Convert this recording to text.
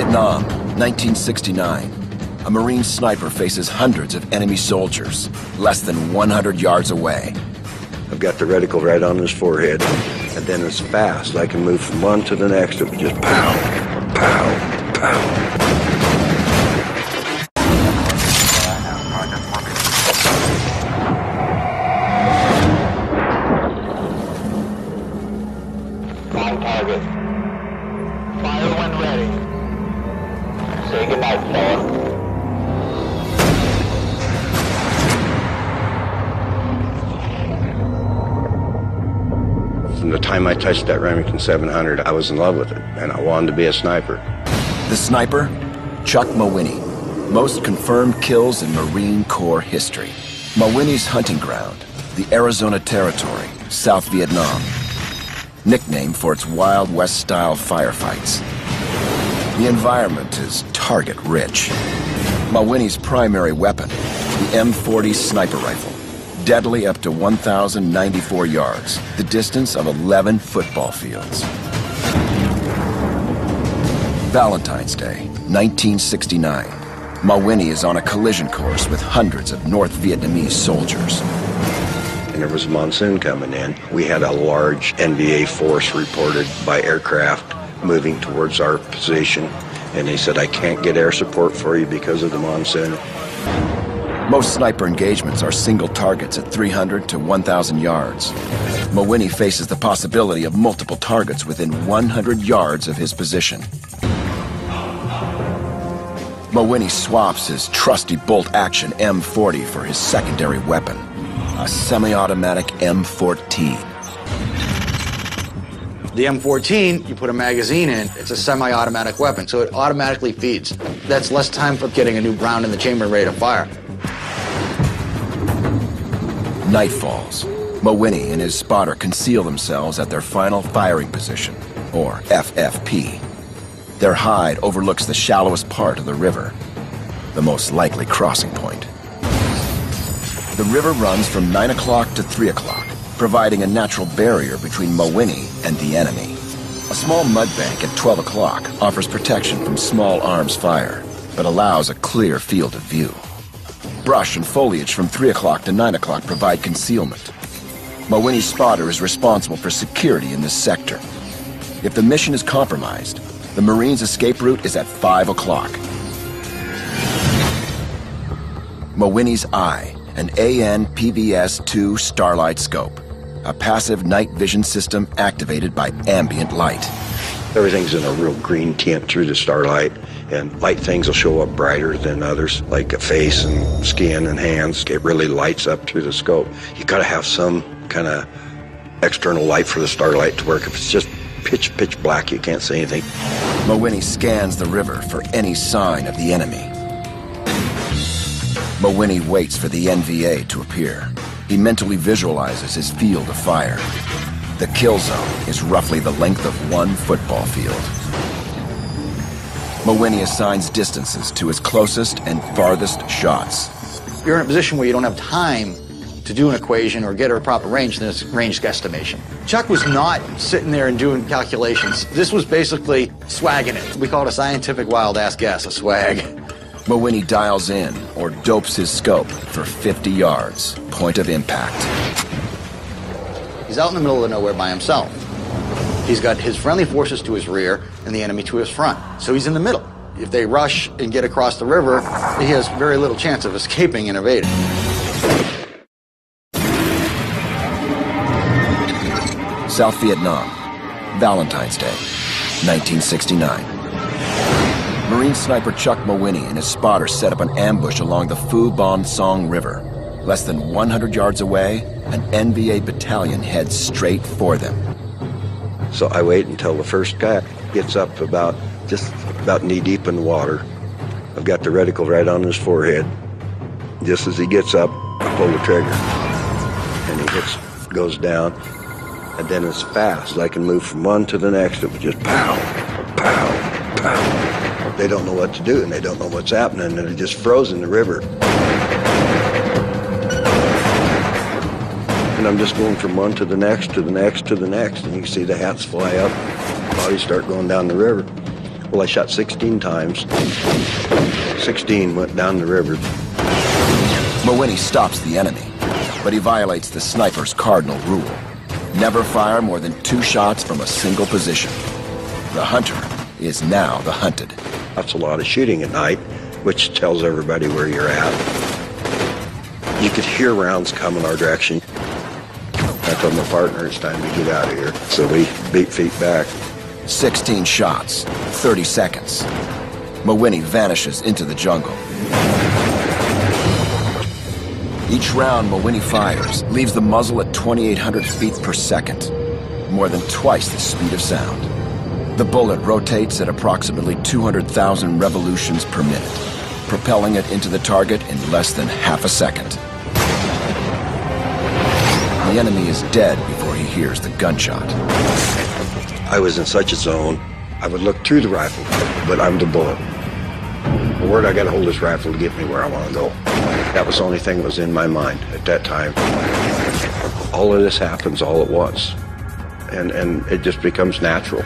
Vietnam, 1969. A Marine sniper faces hundreds of enemy soldiers, less than 100 yards away. I've got the reticle right on his forehead, and then it's fast. I can move from one to the next. It would just pow, pow, pow. On target. Fire when ready. Say goodnight, fella. From the time I touched that Remington 700, I was in love with it, and I wanted to be a sniper. The sniper? Chuck Mawhinney. Most confirmed kills in Marine Corps history. Mawhinney's hunting ground, the Arizona Territory, South Vietnam. Nicknamed for its Wild West-style firefights. The environment is target-rich. Mawhinney's primary weapon, the M40 sniper rifle. Deadly up to 1,094 yards, the distance of 11 football fields. Valentine's Day, 1969. Mawhinney is on a collision course with hundreds of North Vietnamese soldiers. And there was a monsoon coming in. We had a large NVA force reported by aircraft moving towards our position. And they said, I can't get air support for you because of the monsoon. Most sniper engagements are single targets at 300 to 1,000 yards. Mawhinney faces the possibility of multiple targets within 100 yards of his position. Mawhinney swaps his trusty bolt-action M40 for his secondary weapon, a semi-automatic M14. The M14, you put a magazine in, it's a semi-automatic weapon, so it automatically feeds. That's less time for getting a new round in the chamber and ready to fire. Night falls. Mawhinney and his spotter conceal themselves at their final firing position, or FFP. Their hide overlooks the shallowest part of the river, the most likely crossing point. The river runs from 9 o'clock to 3 o'clock, providing a natural barrier between Mawhinney and the enemy. A small mud bank at 12 o'clock offers protection from small arms fire, but allows a clear field of view. Brush and foliage from 3 o'clock to 9 o'clock provide concealment. Mawhinney's spotter is responsible for security in this sector. If the mission is compromised, the Marines' escape route is at 5 o'clock. Mawhinney's Eye, an AN/PVS-2 Starlight scope, a passive night vision system activated by ambient light. Everything's in a real green tint through the starlight, and light things will show up brighter than others, like a face and skin and hands. It really lights up through the scope. You gotta have some kind of external light for the starlight to work. If it's just pitch black, you can't see anything. Mawhinney scans the river for any sign of the enemy. Mawhinney waits for the NVA to appear. He mentally visualizes his field of fire. The kill zone is roughly the length of one football field. Mawhinney assigns distances to his closest and farthest shots. You're in a position where you don't have time to do an equation or get a proper range, then it's range guesstimation. Chuck was not sitting there and doing calculations. This was basically swagging it. We call it a scientific wild-ass guess, a swag. Mawhinney dials in or dopes his scope for 50 yards, point of impact. He's out in the middle of nowhere by himself. He's got his friendly forces to his rear and the enemy to his front. So he's in the middle. If they rush and get across the river, he has very little chance of escaping and evading. South Vietnam, Valentine's Day, 1969. Marine sniper Chuck Mawhinney and his spotter set up an ambush along the Phu Bon Song River. Less than 100 yards away, an NVA battalion heads straight for them. So I wait until the first guy gets up just about knee-deep in the water. I've got the reticle right on his forehead. Just as he gets up, I pull the trigger. And he goes down, and then it's fast. I can move from one to the next. It was just pow, pow, pow. They don't know what to do, and they don't know what's happening, and they're just frozen in the river. And I'm just going from one to the next, to the next, to the next, and you can see the hats fly up, bodies start going down the river. Well, I shot 16 times. 16 went down the river. Mawhinney stops the enemy, but he violates the sniper's cardinal rule. Never fire more than 2 shots from a single position. The hunter is now the hunted. That's a lot of shooting at night, which tells everybody where you're at. You could hear rounds coming our direction. I told my partner it's time to get out of here, so we beat feet back. 16 shots, 30 seconds. Mawhinney vanishes into the jungle. Each round Mawhinney fires leaves the muzzle at 2,800 feet per second, more than twice the speed of sound. The bullet rotates at approximately 200,000 revolutions per minute, propelling it into the target in less than half a second. The enemy is dead before he hears the gunshot. I was in such a zone, I would look through the rifle, but I'm the bullet. Where'd I got to hold this rifle to get me where I want to go? That was the only thing that was in my mind at that time. All of this happens all at once, and it just becomes natural.